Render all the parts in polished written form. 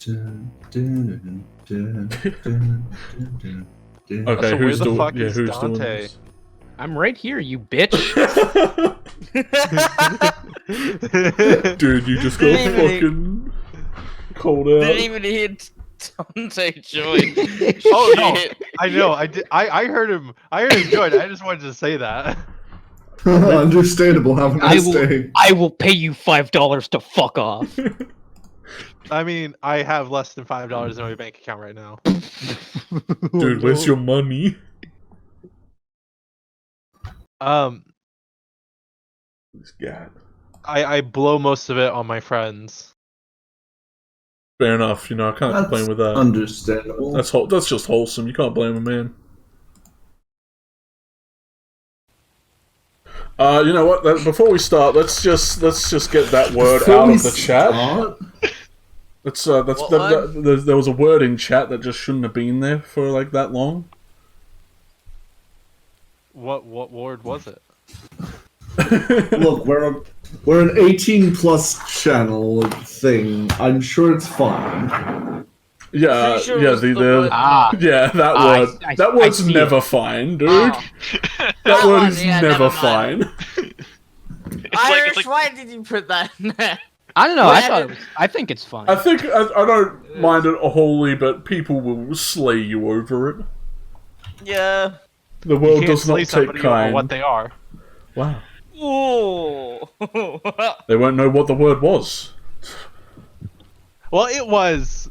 Okay, So who's where the doing? fuck Yeah, is who's Dante? doing this? I'm right here, you bitch. Dude, you just got Didn't even fucking called out. Didn't even hear Dante join. Oh no, Shit. I know. I did. I heard him. I heard him join. I just wanted to say that. Understandable. Have a nice day. I will pay you $5 to fuck off. I mean, I have less than $5 in my bank account right now. Dude, where's your money? This guy. I blow most of it on my friends. Fair enough, you know, I can't complain with that. Understandable. That's just wholesome. You can't blame a man. You know what? Before we start, let's just get that word out of the chat. There was a word in chat that just shouldn't have been there for like that long. What word was it? Look, we're an 18+ channel thing. I'm sure it's fine. Yeah, Pretty sure yeah, it was the word. yeah, that word. That word's see never it. fine, dude. Oh. That word one, is yeah, never never mind. fine. Irish, why did you put that in there? I don't know. Well- I think it's fun. I think I don't mind it wholly, but people will slay you over it. Yeah. The You world can't does slay not take somebody over kind. what they are. Wow. Ooh. They won't know what the word was. Well, it was.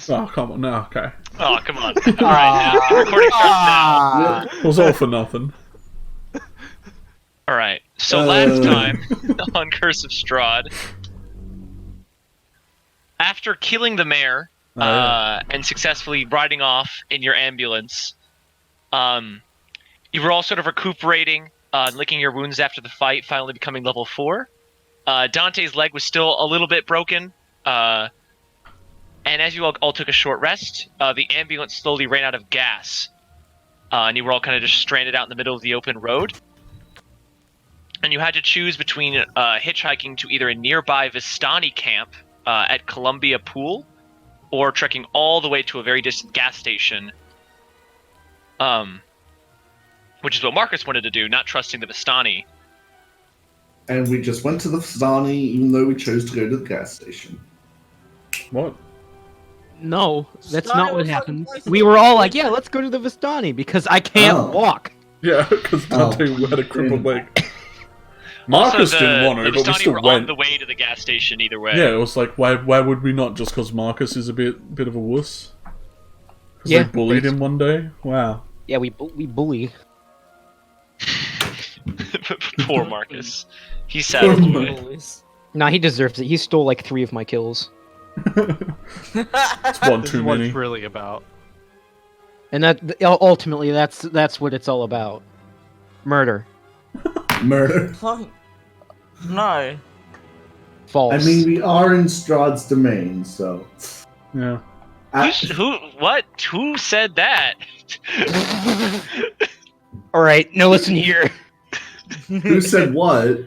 Oh, come on, no, okay. Oh, come on. Alright, recording starts now. It was all for nothing. Alright, so last time on Curse of Strahd, after killing the mayor and successfully riding off in your ambulance, you were all sort of recuperating, licking your wounds after the fight, finally becoming level 4. Dante's leg was still a little bit broken, and as you all took a short rest, the ambulance slowly ran out of gas, and you were all kind of just stranded out in the middle of the open road. And you had to choose between hitchhiking to either a nearby Vistani camp at Columbia Pool, or trekking all the way to a very distant gas station, which is what Marcus wanted to do, not trusting the Vistani. And we just went to the Vistani, even though we chose to go to the gas station. What? No, that's Vistani not what was happened. fucking We were all like, yeah, let's go to the Vistani because I can't Oh. walk. Yeah, because Dante had a crippled leg. Marcus Also, didn't want to, the but we Vistani still were went. on the way to the gas station either way. Yeah, it was like, why would we not? Just because Marcus is a bit of a wuss? Because Yeah, they bullied him one day? Wow. Yeah, we bully. Poor Marcus. He's sad. Poor boy. Always. Nah, he deserves it. He stole like 3 of my kills. It's one This too is what many. it's really about. And that ultimately that's what it's all about. Murder. Murder. Fuck. No. False. I mean, we are in Strahd's domain, so. Yeah. Who said that? Alright, now listen here. Who said what?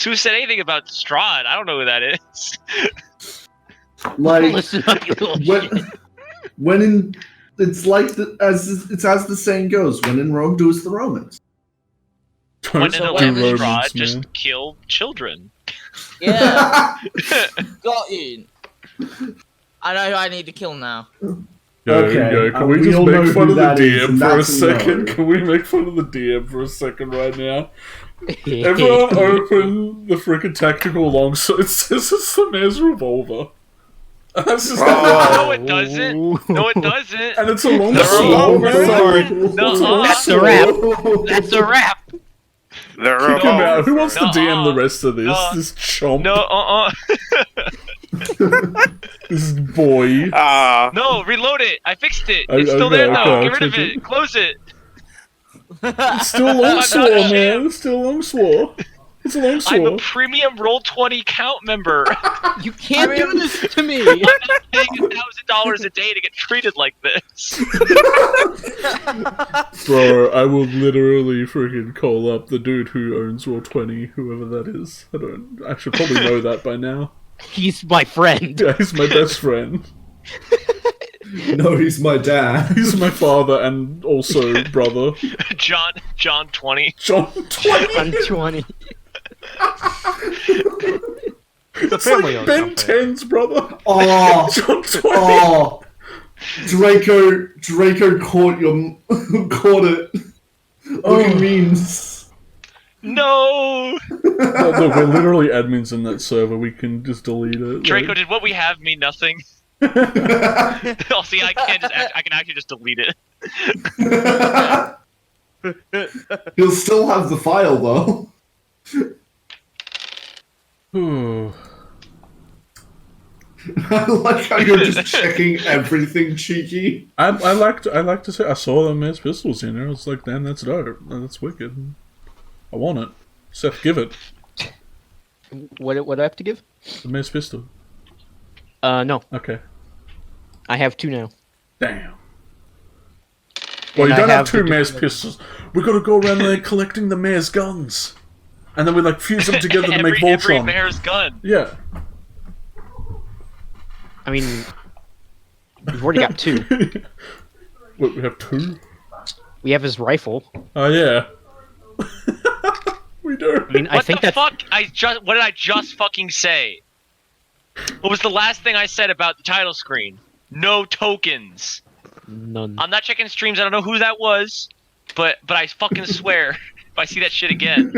Who said anything about Strahd? I don't know who that is. Like, Listen up, you little shit. it's like as the saying goes: when in Rome, do as the Romans. When in Don't the do land of Romans, Strahd, man. just kill children. Yeah. Got you. I know who I need to kill now. Okay, Can we we just all know make fun who of the that is, DM and for a that's a second? no. Can we make fun of the DM for a second right now? Everyone open the freaking tactical longsword. It says it's the mayor's revolver. And that's just No, it doesn't. No, it doesn't. And it's a They're longsword. sword. No, That's a wrap. That's a wrap. They're Kick him out. Who wants to No, DM the rest of this? no. This chomp. No, This boy. No, reload it. I fixed it. Okay, It's still there okay, though. okay, Get rid of okay. it. Close it. It's still I'm not longsword, ashamed. man. It's still longsword. It's a I'm a longsword. premium Roll20 count member. You can't do this to me. I'm not paying $1,000 a day to get treated like this. Bro, I will literally freaking call up the dude who owns Roll20, whoever that is. I should probably know that by now. He's my friend. Yeah, he's my best friend. No, he's my dad. He's my father and also brother. John 20. John 20. I'm 20. It's a It's family like owned Ben company. 10's brother. Oh, John 20. oh. Draco caught it. Look at memes. No! Oh, look, we're literally admins in that server. We can just delete it. Draco, did what we have mean nothing? Oh, see, I can actually just delete it. He'll still have the file though. Ooh. I like how you're just checking everything, cheeky. I like to say I saw the mayor's pistols in there. I was like, damn, that's dope. That's wicked. I want it. Seth, give it. What do I have to give? The mayor's pistol. No. Okay. I have 2 now. Damn. Well, you I don't have have 2 the mayor's different- pistols. We gotta go around there collecting the mayor's guns. And then we like fuse them together to make every Voltron. mayor's gun. Yeah. I mean, we've already got 2. Wait, we have 2? We have his rifle. Oh, yeah. We do. I mean, I What think the that's fuck? What did I just fucking say? What was the last thing I said about the title screen? No tokens. none. I'm not checking streams. I don't know who that was, but I fucking swear if I see that shit again.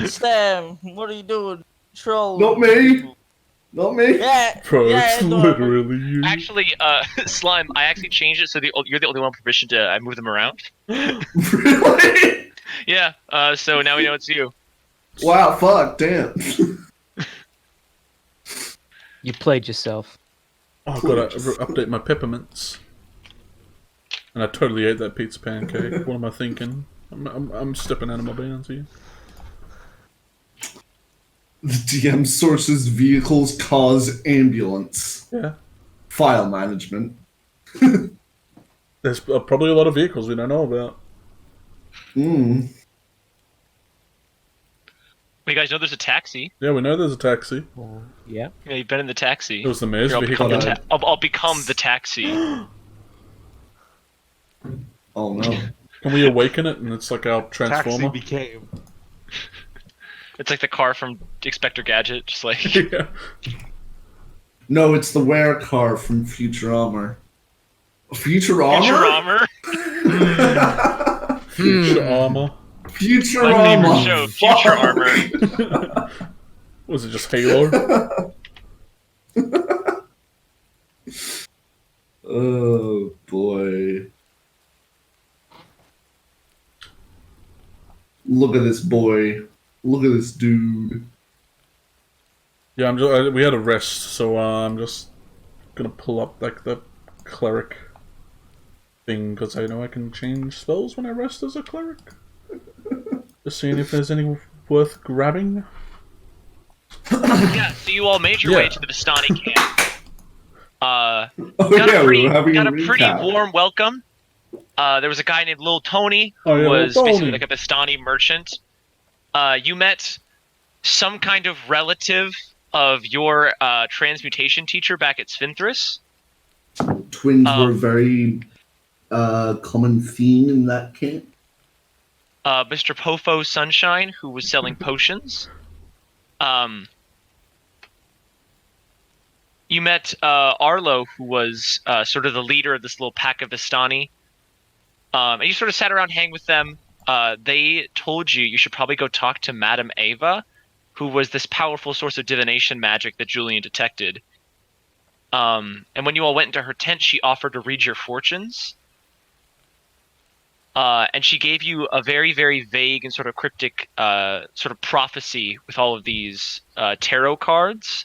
Sam, what are you doing? Troll. Not me. Not me. Yeah. Bro, yeah, it's no. literally you. Actually, Slime, I actually changed it so you're the only one with permission to move them around. Really? Yeah. So now we know it's you. Wow, fuck, damn. You played yourself. Oh, I've got to update my peppermints. And I totally ate that pizza pancake. What am I thinking? I'm stepping out of my bounds here. The DM sources vehicles, cars, ambulance. Yeah. File management. There's probably a lot of vehicles we don't know about. Mm. Well, you guys know there's a taxi. Yeah, we know there's a taxi. Yeah. Yeah, you've been in the taxi. It was the mayor's Here, vehicle. I'll become the taxi. Oh no. Can we awaken it and it's like our Taxi transformer? became. It's like the car from Inspector Gadget, just like Yeah. No, it's the wear car from Futurama. Futurama? Future Armor. Future armor. My favorite show, Futurama. Future Armor. Was it just Halo? Oh boy. Look at this boy. Look at this dude. Yeah, we had a rest, so I'm just gonna pull up like the cleric thing because I know I can change spells when I rest as a cleric. Just seeing if there's any worth grabbing. Yeah, so you all made your way Yeah. to the Vistani camp. Oh Got yeah, a pretty, we were having got a a pretty recap. warm welcome. There was a guy named Lil Tony who Oh, yeah, Lil was basically Tony. like a Vistani merchant. You met some kind of relative of your transmutation teacher back at Sphinthris. Twins were a very common theme in that camp. Mr. Pofo Sunshine, who was selling potions. You met Arlo, who was sort of the leader of this little pack of Vistani. And you sort of sat around, hang with them. They told you should probably go talk to Madame Ava, who was this powerful source of divination magic that Julian detected. And when you all went into her tent, she offered to read your fortunes. And she gave you a very, very vague and sort of cryptic sort of prophecy with all of these tarot cards,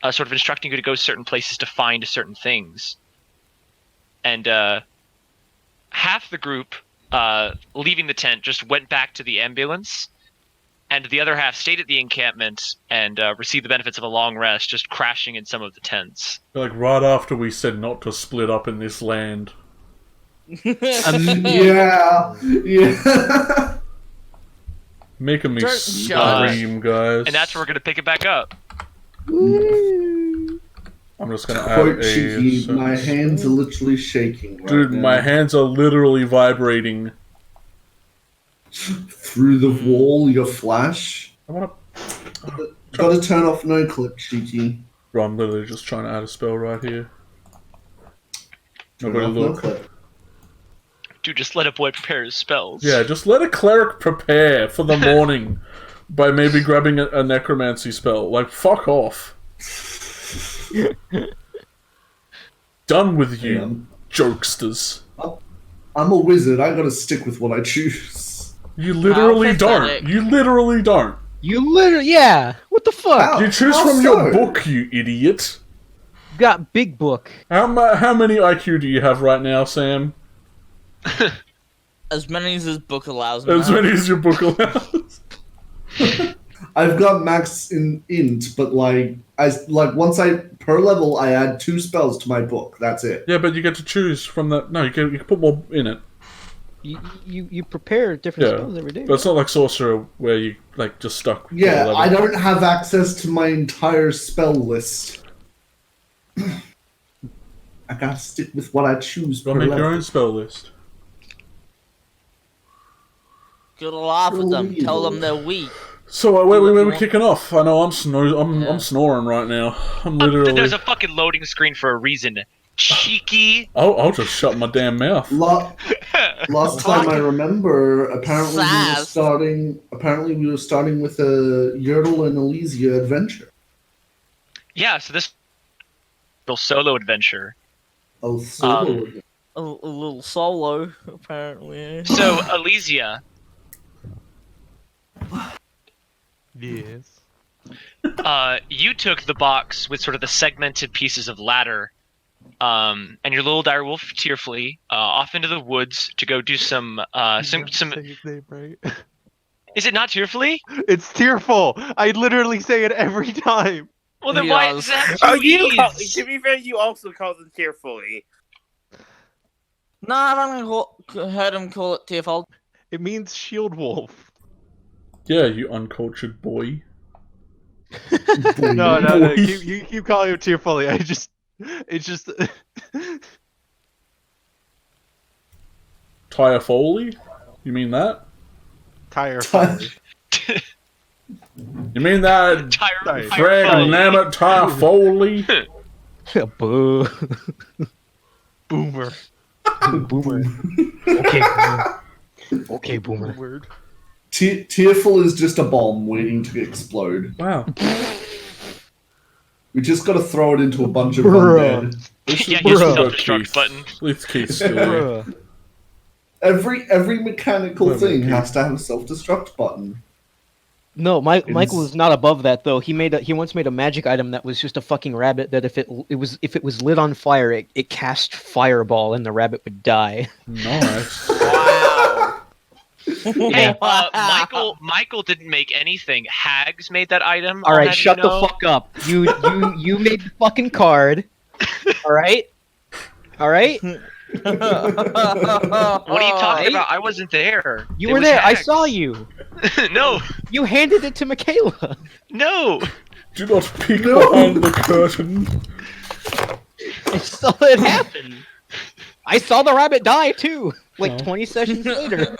sort of instructing you to go certain places to find certain things. And half the group leaving the tent, just went back to the ambulance, and the other half stayed at the encampment and received the benefits of a long rest, just crashing in some of the tents. Like, right after we said not to split up in this land. Yeah. Making me Don't scream, guys. And that's where we're going to pick it back up. I'm just gonna add Quite a... cheeky. My hands are literally shaking right Dude, now. my hands are literally vibrating. Through the wall, your flash. I wanna... Gotta turn off no clip, cheeky. Bro, I'm literally just trying to add a spell right here. Turn Nobody off no look. clip. Dude, just let a boy prepare his spells. Yeah, just let a cleric prepare for the morning by maybe grabbing a necromancy spell. Like, fuck off. Done with you, Yeah. jokesters. I'm a wizard. I gotta stick with what I choose. You literally How don't. pathetic. You literally don't. You literally, yeah. What the fuck? How? You choose How from your so? book, you idiot. Got big book. How many IQ do you have right now, Sam? As many as this book allows me. As many as your book allows. I've got max in int, but once per level I add 2 spells to my book. That's it. Yeah, but you get to choose from that. No, you can put more in it. You prepare different Yeah, spells every day. but it's not like sorcerer where you like just stuck. With Yeah, the level. I don't have access to my entire spell list. I gotta stick with what I choose per Go make level. your own spell list. Gotta laugh at them. Tell them they're weak. So where Do what we you we want. kicking off? I know I'm snoring right now. I'm literally. There's a fucking loading screen for a reason. Cheeky. I'll just shut my damn mouth. Last time I remember, apparently Sass. we were starting with a Yertle and Elysia adventure. Yeah, so this little solo adventure. Oh, solo. A little solo, apparently. So, Elysia, Yes. you took the box with sort of the segmented pieces of ladder, and your little direwolf Tearfully off into the woods to go do some. Say his name right. Is it not Tearfully? It's tearful. I literally say it every time. Well, then He why does. does it have Oh, two E's? to be fair, you also call them tearfully. No, I've only heard him call it Tearful. It means shield wolf. Yeah, you uncultured boy. No. Boy. You keep calling him tearfully. It's just. Tyre Foley? You mean that? Tire. You mean that? Tire Friggin' nabbit Tyre Foley? Boo. Boomer. Boomer. Okay, boomer. Okay, boomer. Word. Tearful is just a bomb waiting to explode. Wow. We just gotta throw it into a bunch of Bruh. undead. Yeah, This use the is self-destruct Keith. button. It's Keith's story. Bruh. Every mechanical Wait, thing wait. has to have a self-destruct button. No, Michael It's- is not above that though. He once made a magic item that was just a fucking rabbit that if it was lit on fire, it cast fireball and the rabbit would die. Nice. Wow. Hey, Wow. Michael didn't make anything. Hags made that item. All I'll right, have shut you the know. fuck up. You made the fucking card. All right. All right. What are you talking Hey. about? I wasn't there. You It were was there. I Hags. saw you. No, You handed it to Michaela. no. Do not peek No. behind the curtain. I saw it happen. I saw the rabbit die too. Like Oh. 20 sessions later.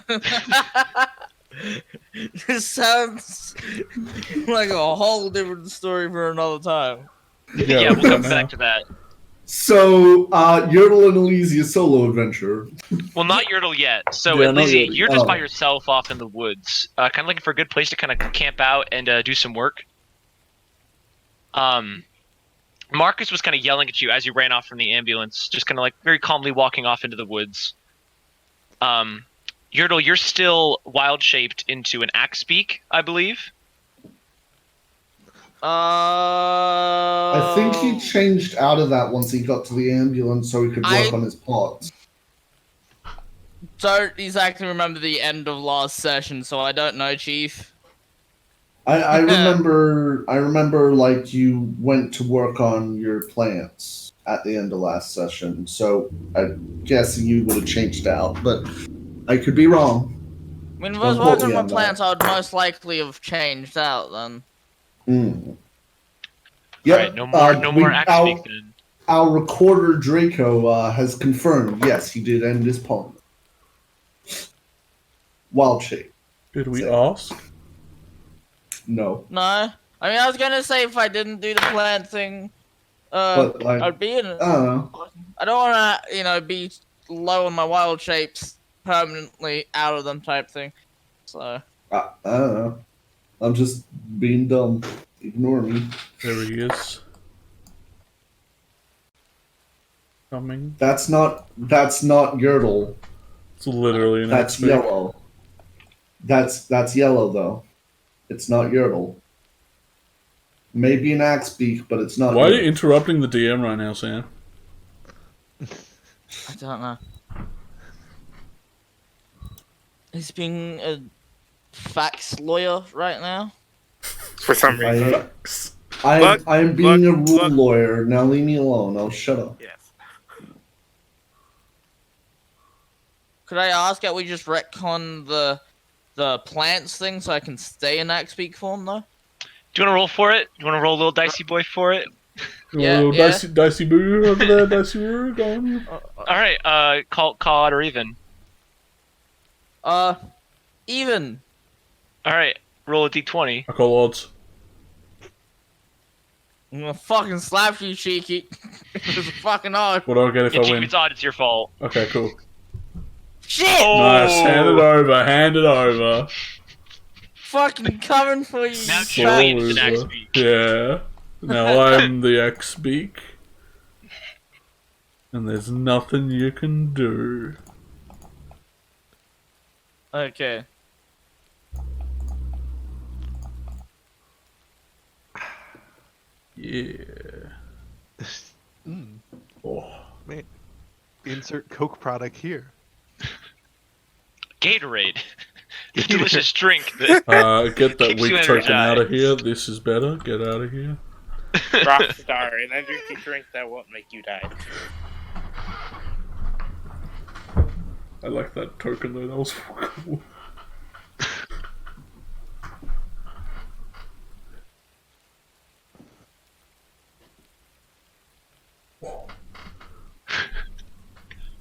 This sounds like a whole different story for another time. Yeah, we'll come back to that. So, Yertle and Elysia solo adventure. Well, not Yertle yet. So, Yeah, at not least Yertle. you're just Oh. by yourself off in the woods, kind of looking for a good place to kind of camp out and do some work. Marcus was kind of yelling at you as you ran off from the ambulance, just kind of like very calmly walking off into the woods. Yertle, you're still wild shaped into an axe beak, I believe. I think he changed out of that once he got to the ambulance so he could work I- on his pots. don't exactly remember the end of last session, so I don't know, Chief. I remember like you went to work on your plants at the end of last session, so I'm guessing you would have changed out, but I could be wrong. I mean, if I Don't was quote working me on on my plants, that. I would most likely have changed out then. Yep. Alright, no more axe speak then. Our recorder Draco has confirmed. Yes, he did end his poem. Wild shape. Did we Say. ask? No, No, I mean, I was gonna say if I didn't do the plant thing, but like I'd be in. I don't know. I don't want to, be low on my wild shapes permanently out of them type thing. So I don't know. I'm just being dumb. Ignore me. There he is. Coming. That's not Yertle. It's literally an That's axe beak. yellow. That's yellow though. It's not Yertle. Maybe an axe beak, but it's not. Why are you Yertle. interrupting the DM right now, Sam? I don't know. He's being a fax lawyer right now. For some reason. I'm being a rule look. lawyer. Now leave me alone. I'll shut up. Yes. Could I ask that we just retcon the plants thing so I can stay in axe beak form though? Do you want to roll for it? You want to roll a little dicey boy for it? Yeah, Oh, yeah. Dicey boo over there, Dicey boo, go on. Alright, call out or even. Even. Alright, roll a d20. I call odds. I'm gonna fucking slap you, cheeky. It's fucking odd. What do I get if Yeah, I Chief, win? it's odd, it's your fault. Okay, cool. Shit! Oh. Nice, hand it over, hand it over. Fucking coming for you. Now you Julian fat- is an axe Loser. beak. Yeah. Now I'm the X-Beak. And there's nothing you can do. Okay. Yeah. Mm, Oh. man. Insert Coke product here. Gatorade. The delicious drink that Get that Keeps you weak token out of energized. here. This is better. Get out of here. Rockstar, an energy drink that won't make you die. I like that token though. That was cool.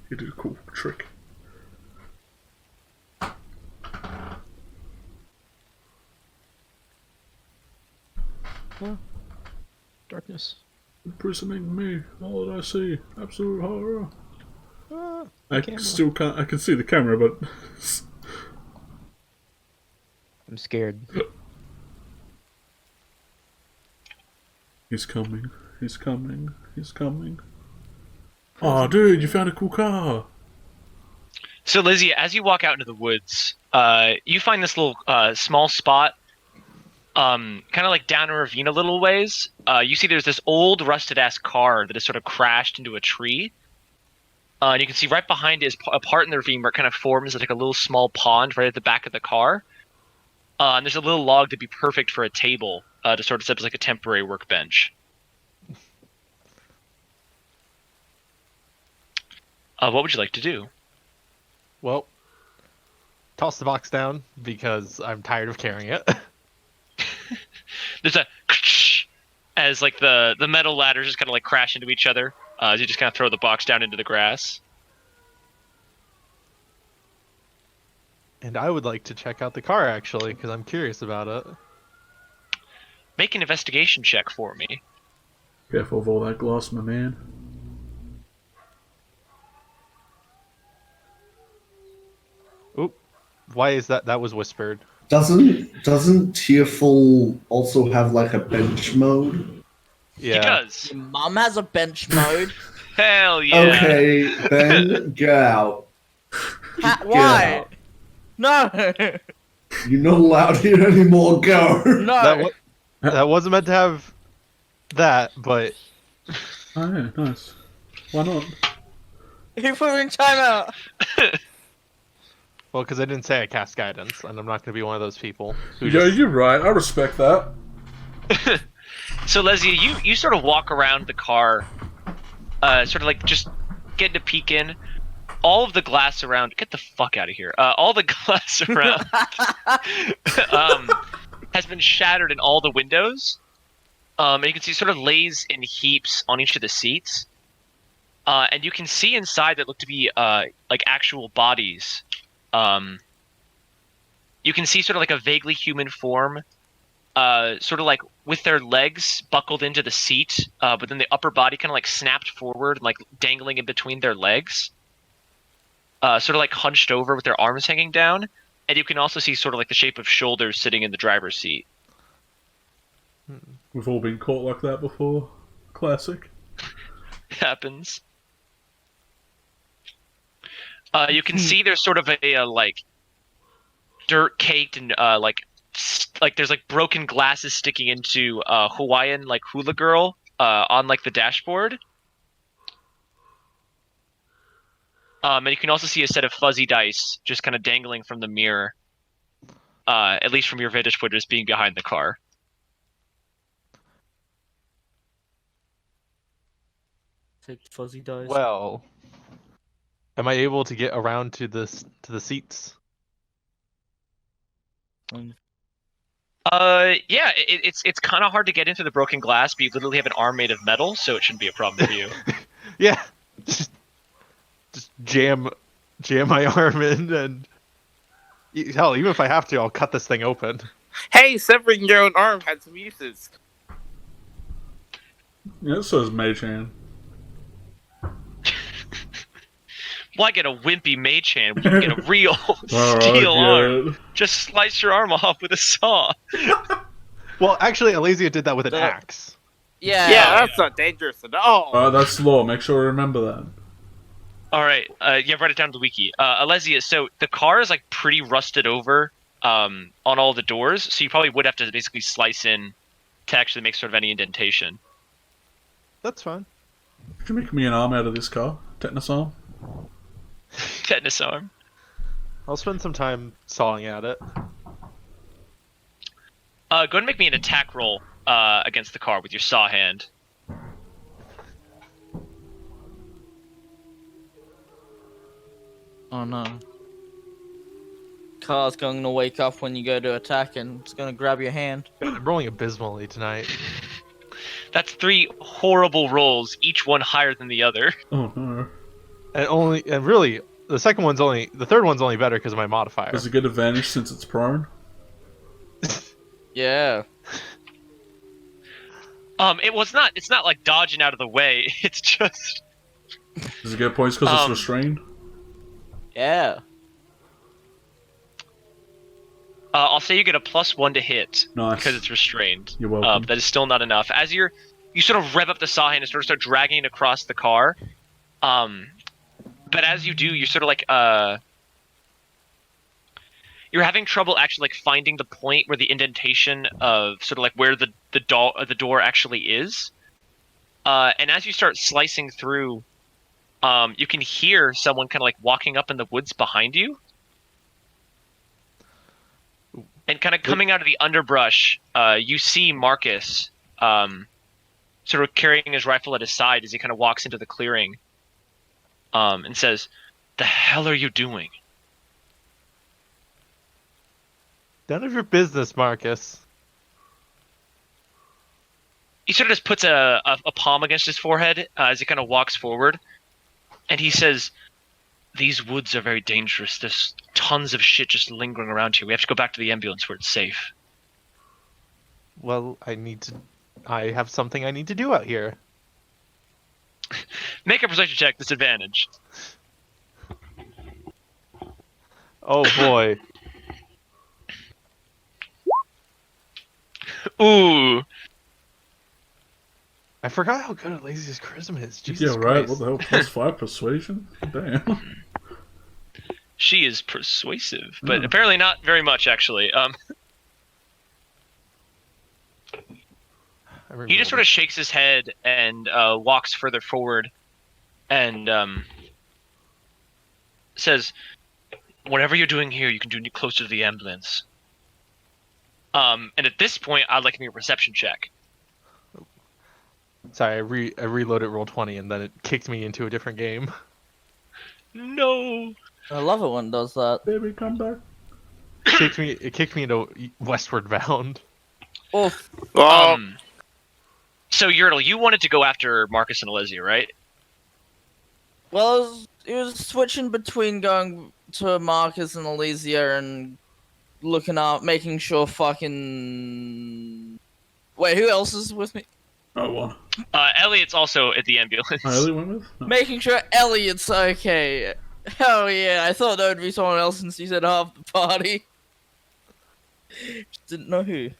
He did a cool trick. Darkness. Imprisoning me. All that I see. Absolute horror. I camera. still can't. I can see the camera, but I'm scared. he's coming. He's coming. He's coming. Oh, dude, you found a cool car. So, Lizzie, as you walk out into the woods, you find this little small spot, kind of like down a ravine a little ways. You see there's this old rusted-ass car that has sort of crashed into a tree. And you can see right behind it is a part in the ravine where it kind of forms like a little small pond right at the back of the car. And there's a little log that'd be perfect for a table to sort of serve as like a temporary workbench. What would you like to do? Well, toss the box down because I'm tired of carrying it. There's a as like the metal ladders just kind of like crash into each other as you just kind of throw the box down into the grass. And I would like to check out the car actually because I'm curious about it. Make an investigation check for me. Careful of all that glass, my man. Oop. Why is that? That was whispered. Doesn't Tearful also have like a bench mode? Yeah. He does. Your mum has a bench mode. Hell yeah. Okay, then get out. Why? out. No. You're not allowed here anymore. Go. No. That wasn't meant to have that, but Oh yeah, nice. Why not? Who put me in timeout? Well, because I didn't say I cast guidance, and I'm not going to be one of those people who Yeah, just... you're right. I respect that. So Leslie, you sort of walk around the car, sort of like just getting a peek in. All of the glass around, get the fuck out of here. All the glass around has been shattered in all the windows. And you can see sort of lays in heaps on each of the seats. And you can see inside that look to be like actual bodies. You can see sort of like a vaguely human form, sort of like with their legs buckled into the seat, but then the upper body kind of like snapped forward, like dangling in between their legs. Sort of like hunched over with their arms hanging down. And you can also see sort of like the shape of shoulders sitting in the driver's seat. We've all been caught like that before. Classic. Happens. You can see there's sort of a like dirt caked and like there's like broken glasses sticking into Hawaiian like hula girl on like the dashboard. And you can also see a set of fuzzy dice just kind of dangling from the mirror, at least from your vantage point, just being behind the car. Take fuzzy dice. Well, am I able to get around to the seats? Yeah, it's kind of hard to get into the broken glass, but you literally have an arm made of metal, so it shouldn't be a problem for you. Yeah, just jam my arm in, and hell, even if I have to, I'll cut this thing open. Hey, severing your own arm had some uses. Yeah, so is Mage Hand. Why get a wimpy mage hand when you can get a real Alright, steel arm? good. Just slice your arm off with a saw. Well, actually, Alesia did that with an axe. Yeah. Yeah, that's not dangerous at all. That's law. Make sure to remember that. All right, yeah, write it down to the wiki. Alesia, so the car is like pretty rusted over on all the doors, so you probably would have to basically slice in to actually make sort of any indentation. That's fine. Could you make me an arm out of this car? Tetanus arm? Tetanus arm. I'll spend some time sawing at it. Go ahead and make me an attack roll against the car with your saw hand. Oh no. Car's going to wake up when you go to attack and it's going to grab your hand. I'm rolling abysmally tonight. That's 3 horrible rolls, each one higher than the other. Oh no. And really, the third one's only better because of my modifier. Does it get advantage since it's prone? Yeah. It's not like dodging out of the way. It's just. Does it get points because it's restrained? Yeah. I'll say you get a +1 to hit Nice. because it's restrained. You're welcome. That is still not enough. As you sort of rev up the saw hand and sort of start dragging it across the car. But as you do, you're sort of like you're having trouble actually like finding the point where the indentation of sort of like where the door actually is. And as you start slicing through, you can hear someone kind of like walking up in the woods behind you. And kind of coming out of the underbrush, you see Marcus sort of carrying his rifle at his side as he kind of walks into the clearing and says, "The hell are you doing?" None of your business, Marcus. He sort of just puts a palm against his forehead as he kind of walks forward. And he says, "These woods are very dangerous. There's tons of shit just lingering around here. We have to go back to the ambulance where it's safe." Well, I have something I need to do out here. Make a perception check, disadvantage. Oh boy. Ooh. I forgot how good Alesia's charisma is. Jesus Yeah, right. Christ. What the hell? +5 persuasion? Damn. She is persuasive, but apparently not very much, actually. He just sort of shakes his head and walks further forward and says, whatever you're doing here, you can do closer to the ambulance. And at this point, I'd like to make a perception check. Sorry, I reloaded Roll20 and then it kicked me into a different game. No. I love it when it does that. Baby, come back. It kicked me into Westward Bound. Oof. Well, So Yertle, you wanted to go after Marcus and Alesia, right? Well, it was switching between going to Marcus and Alesia and looking up, making sure fucking. Wait, who else is with me? Oh, one. Elliot's also at the ambulance. I really went with? No. Making sure Elliot's okay. Hell yeah, I thought there would be someone else since you said half the party. Just didn't know who.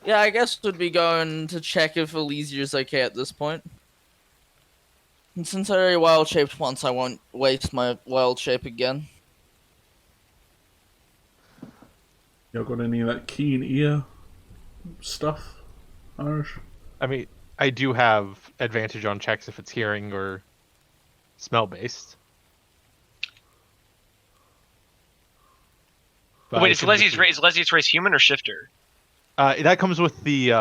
Yeah, I guess would be going to check if Alesia's okay at this point. And since I already wild shaped once, I won't waste my wild shape again. Y'all got any of that keen ear stuff, Irish? I mean, I do have advantage on checks if it's hearing or smell based. But Wait, I is can Leslie's race human or shifter? that comes with the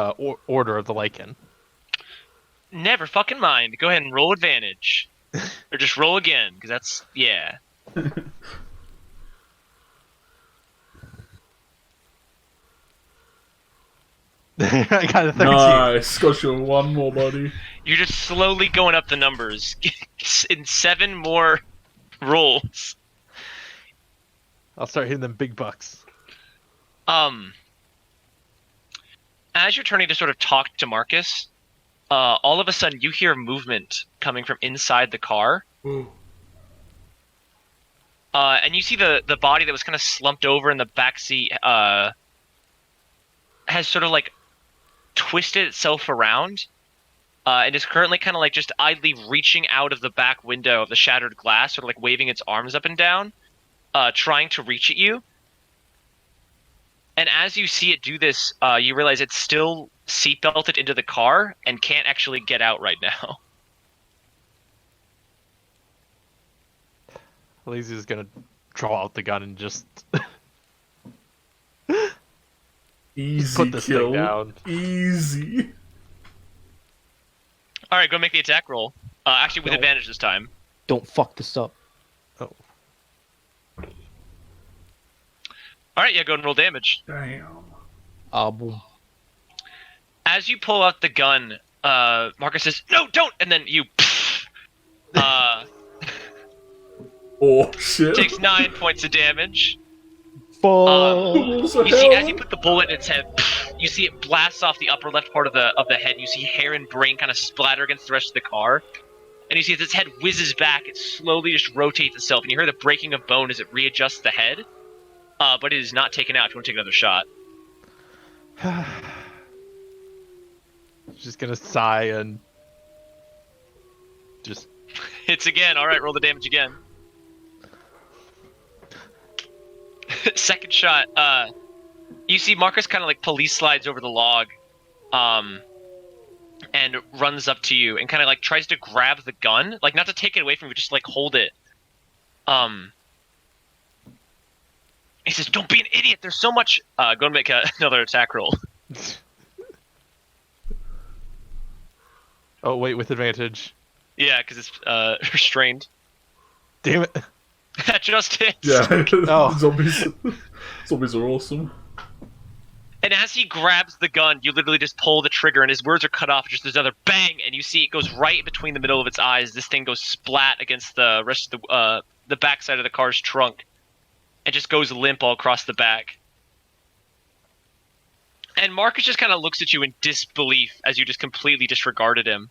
order of the lichen. Never fucking mind. Go ahead and roll advantage. Or just roll again, because that's, yeah. I got a 13. Nice, got you one more, buddy. You're just slowly going up the numbers. In 7 more rolls. I'll start hitting them big bucks. As you're turning to sort of talk to Marcus, all of a sudden you hear movement coming from inside the car. And you see the body that was kind of slumped over in the back seat has sort of like twisted itself around and is currently kind of like just idly reaching out of the back window of the shattered glass, sort of like waving its arms up and down, trying to reach at you. And as you see it do this, you realize it's still seatbelted into the car and can't actually get out right now. Lazy's gonna draw out the gun and just Easy put this kill. thing down. Easy. All right, go make the attack roll. Actually, with No. advantage this time. Don't fuck this up. Oh, All right, yeah, go and roll damage. Damn. Boom. As you pull out the gun, Marcus says, "No, don't!" And then you Oh, shit. takes 9 points of damage. Fuck. You see, as you put the bullet in its head, you see it blasts off the upper left part of the head. You see hair and brain kind of splatter against the rest of the car. And you see as its head whizzes back, it slowly just rotates itself. And you hear the breaking of bone as it readjusts the head. But it is not taken out if you want to take another shot. just gonna sigh and just Hits again. All right, roll the damage again. Second shot. You see Marcus kind of like police slides over the log, and runs up to you and kind of like tries to grab the gun, like not to take it away from you, just like hold it. He says, "Don't be an idiot. There's so much." Go and make another attack roll. oh wait, with advantage. Yeah, because it's restrained. Damn it! That just hits. Yeah, Oh. Zombies are awesome. And as he grabs the gun, you literally just pull the trigger, and his words are cut off. Just there's another bang, and you see it goes right between the middle of its eyes. This thing goes splat against the rest of the backside of the car's trunk, and just goes limp all across the back. And Marcus just kind of looks at you in disbelief as you just completely disregarded him.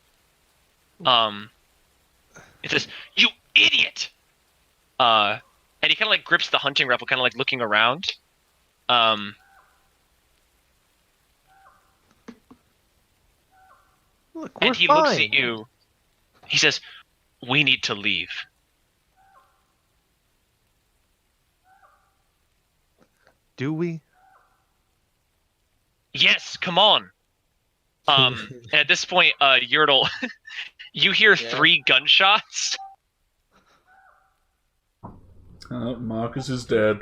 It says, "You idiot!" And he kind of like grips the hunting rifle, kind of like looking around. Look, we're And he fine. looks at you. He says, "We need to leave." Do we? Yes, come on. And at this point, Yertle, you hear Yeah. 3 gunshots. Marcus is dead.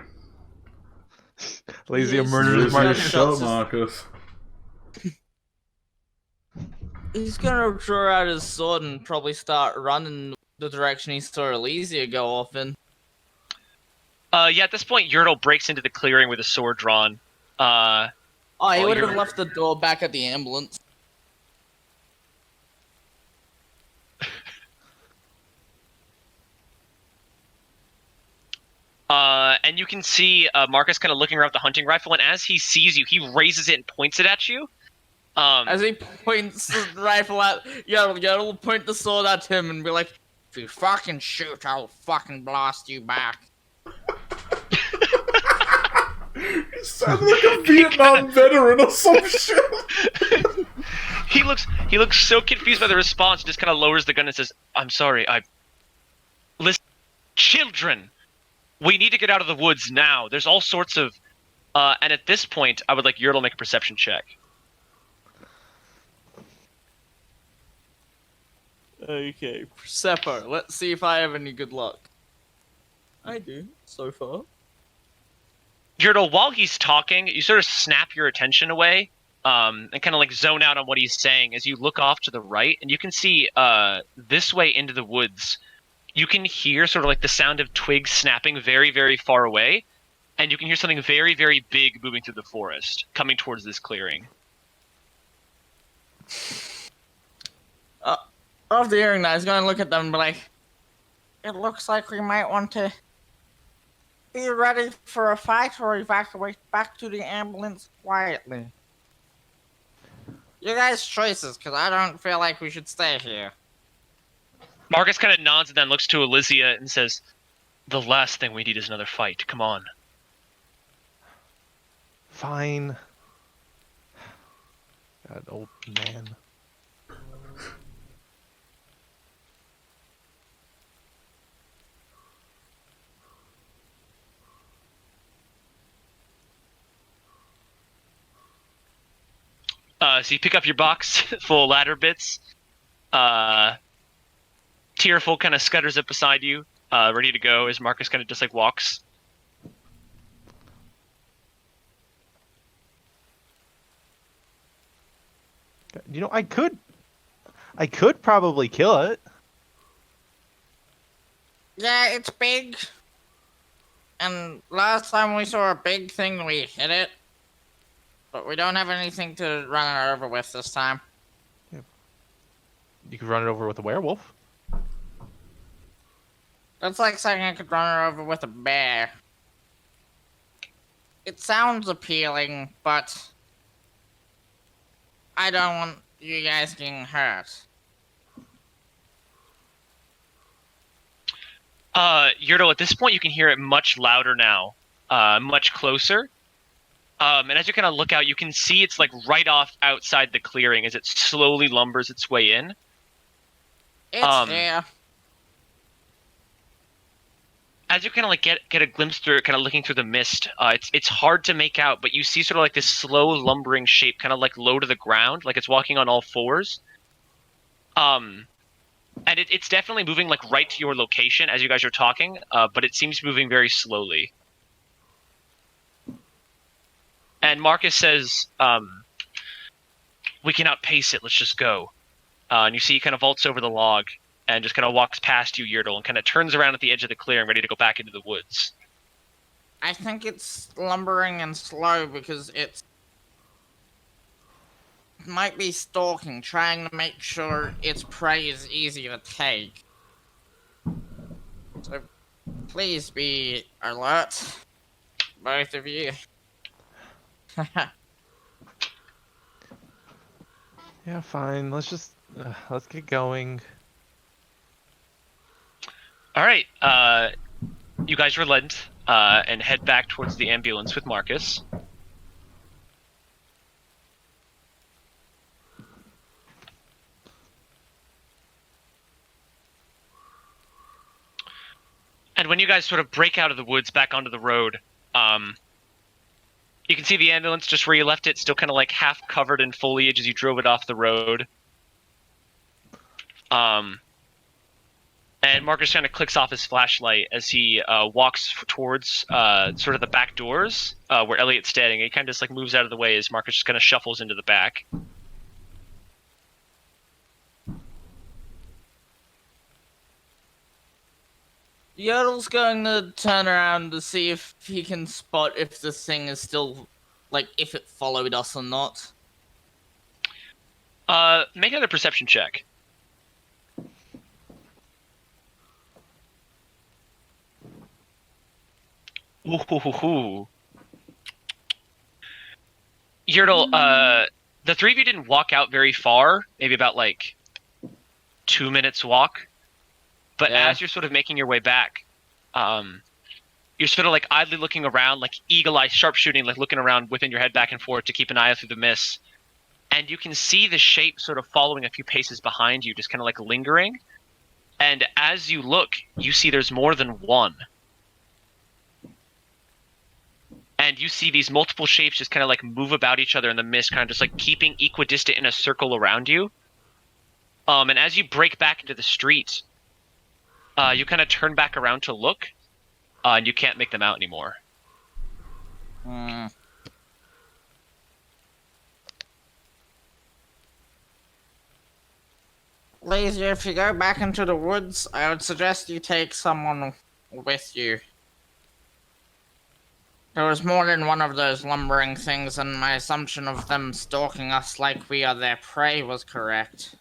Lazy Yes, murders he's Marcus gonna Marcus. shot shot- Marcus. He's gonna draw out his sword and probably start running the direction he saw Elysia go off in. Yeah, at this point, Yertle breaks into the clearing with a sword drawn. Oh, he Oh, would have you're- left the door back at the ambulance. And you can see Marcus kind of looking around with the hunting rifle, and as he sees you, he raises it and points it at you. As he points the rifle at Yoda will point the sword at him and be like, "If you fucking shoot, I'll fucking blast you back." He sounded like a Vietnam veteran or some shit. he looks so confused by the response, just kind of lowers the gun and says, "I'm sorry. Listen, children, we need to get out of the woods now. There's all sorts of." And at this point, I would like Yertle to make a perception check. Okay, Seppo, let's see if I have any good luck. I do, so far. Yertle, while he's talking, you sort of snap your attention away, and kind of like zone out on what he's saying as you look off to the right, and you can see this way into the woods. You can hear sort of like the sound of twigs snapping very, very far away, and you can hear something very, very big moving through the forest, coming towards this clearing. After hearing that, he's gonna look at them and be like, "It looks like we might want to be ready for a fight or evacuate back to the ambulance quietly. You guys' choices, because I don't feel like we should stay here." Marcus kind of nods and then looks to Elysia and says, "The last thing we need is another fight. Come on." Fine. God, old man. So you pick up your box full of ladder bits. Tearful kind of scutters up beside you, ready to go as Marcus kind of just like walks. You know, I could probably kill it. Yeah, it's big. And last time we saw a big thing, we hit it. But we don't have anything to run it over with this time. You could run it over with a werewolf. That's like saying I could run it over with a bear. It sounds appealing, but I don't want you guys getting hurt. Yertle, at this point you can hear it much louder now, much closer. And as you kind of look out, you can see it's like right off outside the clearing as it slowly lumbers its way in. It's here. As you kind of like get a glimpse through it, kind of looking through the mist, it's hard to make out, but you see sort of like this slow lumbering shape, kind of like low to the ground, like it's walking on all fours. And it's definitely moving like right to your location as you guys are talking, but it seems moving very slowly. And Marcus says, "We can outpace it. Let's just go." And you see he kind of vaults over the log and just kind of walks past you, Yertle, and kind of turns around at the edge of the clearing, ready to go back into the woods. I think it's lumbering and slow because it might be stalking, trying to make sure its prey is easy to take. So please be alert, both of you. Yeah, fine. Let's get going. All right, you guys relent and head back towards the ambulance with Marcus. And when you guys sort of break out of the woods back onto the road, you can see the ambulance just where you left it, still kind of like half covered in foliage as you drove it off the road. And Marcus kind of clicks off his flashlight as he walks towards sort of the back doors where Elliot's standing. He kind of just like moves out of the way as Marcus just kind of shuffles into the back. Yodel's going to turn around to see if he can spot if this thing is still, like, if it followed us or not. Make another perception check. Ooh. Yurtle, the three of you didn't walk out very far, maybe about like 2 minutes walk. But Yeah. as you're sort of making your way back, you're sort of like idly looking around, like eagle-eyed sharpshooting, like looking around within your head back and forth to keep an eye out through the mist. And you can see the shape sort of following a few paces behind you, just kind of like lingering. And as you look, you see there's more than one. And you see these multiple shapes just kind of like move about each other in the mist, kind of just like keeping equidistant in a circle around you. And as you break back into the street, you kind of turn back around to look, and you can't make them out anymore. Lazy, if you go back into the woods, I would suggest you take someone with you. There was more than one of those lumbering things, and my assumption of them stalking us like we are their prey was correct.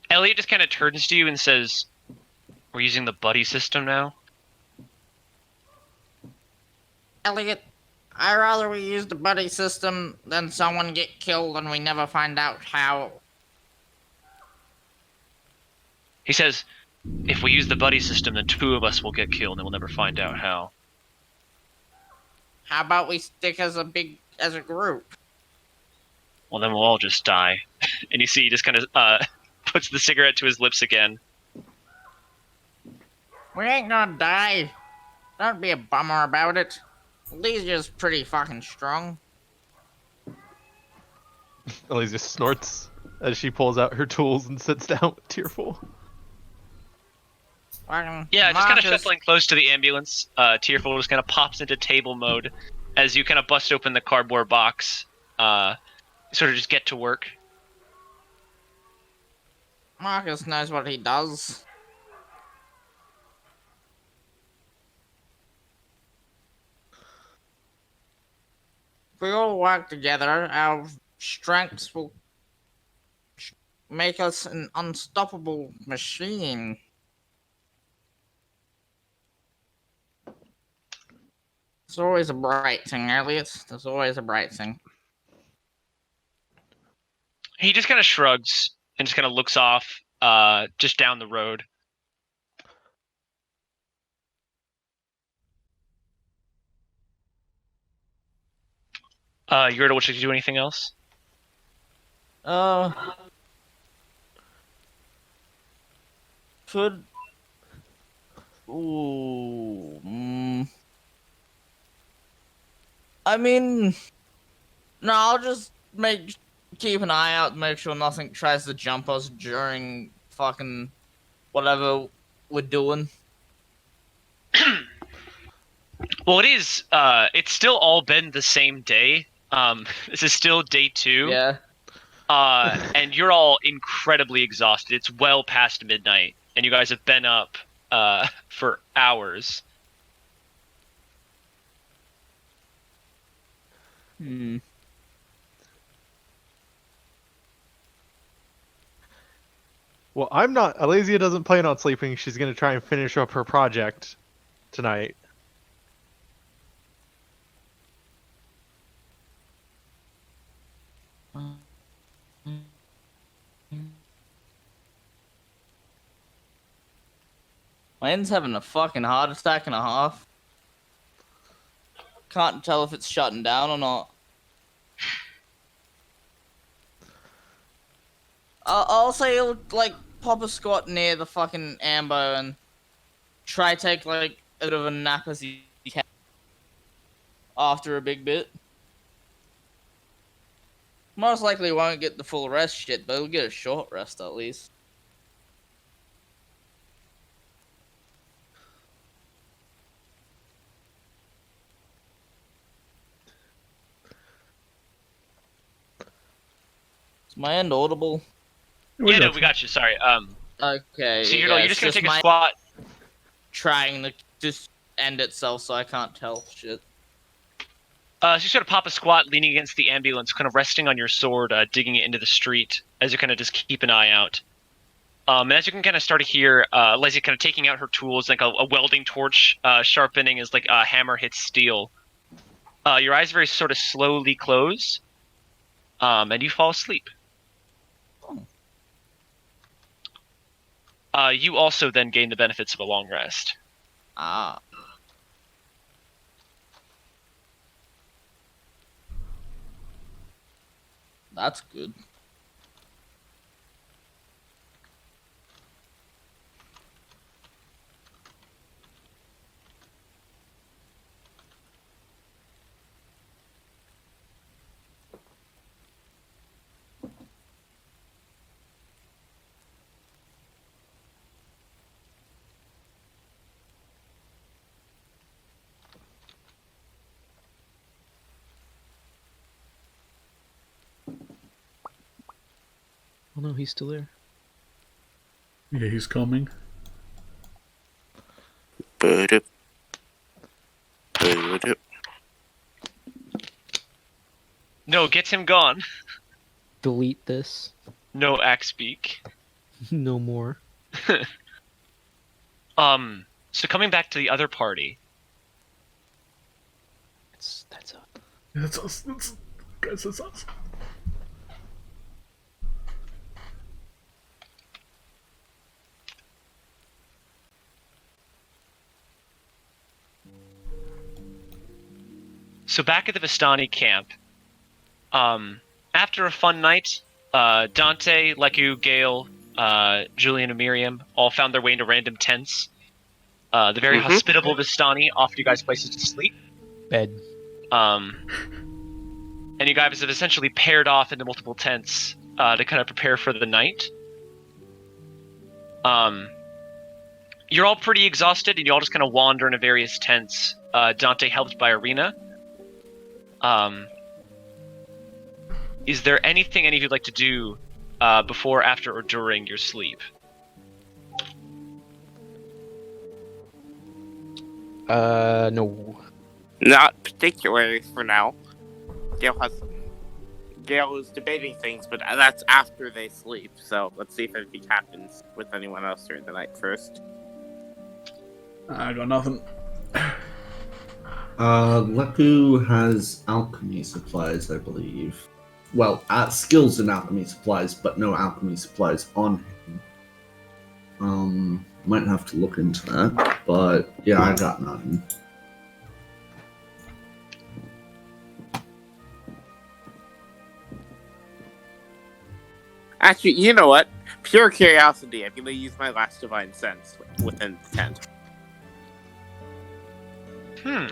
Elliot just kind of turns to you and says, "We're using the buddy system now?" Elliot, I'd rather we use the buddy system than someone get killed and we never find out how. He says, "If we use the buddy system, then two of us will get killed and we'll never find out how." How about we stick as a group? Well, then we'll all just die. And you see he just kind of puts the cigarette to his lips again. We ain't gonna die. Don't be a bummer about it. Lysia's pretty fucking strong. Elysia snorts as she pulls out her tools and sits down with Tearful. Yeah, just kind of shuffling close to the ambulance. Tearful just kind of pops into table mode as you kind of bust open the cardboard box. Sort of just get to work. Marcus knows what he does. If we all work together, our strengths will make us an unstoppable machine. There's always a bright thing, Elliot. There's always a bright thing. He just kind of shrugs and just kind of looks off just down the road. Yurda, should you do anything else? Could. Ooh. I mean, no, I'll just keep an eye out and make sure nothing tries to jump us during fucking whatever we're doing. Well, it's still all been the same day. This is still day 2. Yeah. And you're all incredibly exhausted. It's well past midnight, and you guys have been up for hours. Well, I'm not. Elysia doesn't plan on sleeping. She's going to try and finish up her project tonight. Mine's having a fucking heart attack and a half. Can't tell if it's shutting down or not. I'll say he'll, like, pop a squat near the fucking ambo and try take, like, a bit of a nap as he can after a big bit. Most likely won't get the full rest shit, but he'll get a short rest at least. Is my end audible? Yeah, no, we got you. Sorry. Okay. So yeah, you're it's just gonna take a my squat. trying to just end itself, so I can't tell shit. So you sort of pop a squat, leaning against the ambulance, kind of resting on your sword, digging it into the street, as you kind of just keep an eye out. And as you can kind of start to hear, Leslie kind of taking out her tools, like a welding torch, sharpening as like a hammer hits steel. Your eyes very sort of slowly close, and you fall asleep. You also then gain the benefits of a long rest. Ah. That's good. Oh no, he's still there. Yeah, he's coming. Boop. Boop. No, gets him gone. Delete this. No axe speak. No more. So coming back to the other party. That's up. Yeah, that's us. Guys, that's us. So back at the Vistani camp, after a fun night, Dante, Leku, Gale, Julian, and Miriam all found their way into random tents. The very hospitable Vistani offered you guys places to sleep. Bed. And you guys have essentially paired off into multiple tents to kind of prepare for the night. You're all pretty exhausted, and you all just kind of wander into various tents. Dante helped by Arena. Is there anything any of you'd like to do before, after, or during your sleep? No. Not particularly for now. Gale is debating things, but that's after they sleep. So let's see if anything happens with anyone else during the night first. I got nothing. Leku has alchemy supplies, I believe. Well, skills in alchemy supplies, but no alchemy supplies on him. Might have to look into that, but yeah, I got nothing. Actually, you know what? Pure curiosity, I'm gonna use my last divine sense within the tent.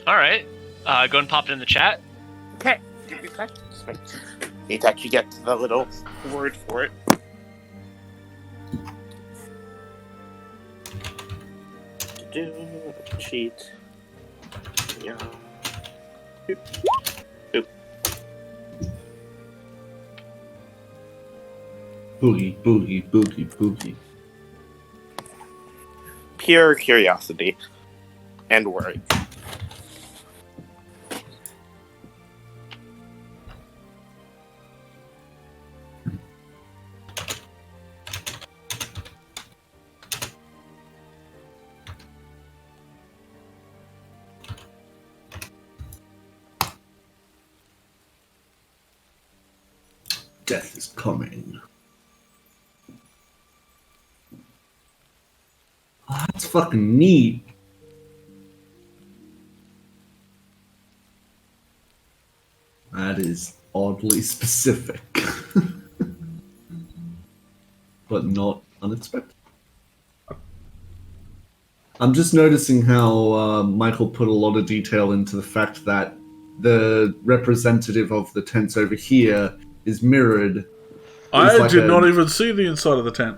Alright. Go ahead and pop it in the chat. Okay. Need to actually get to the little word for it. Cheat. Yeah. Boop. Boop. Boogie, boogie, boogie, boogie. Pure curiosity. And worry. Death is coming. Oh, that's fucking neat. That is oddly specific. But not unexpected. I'm just noticing how Michael put a lot of detail into the fact that the representative of the tents over here is mirrored. I like did a- not even see the inside of the tent.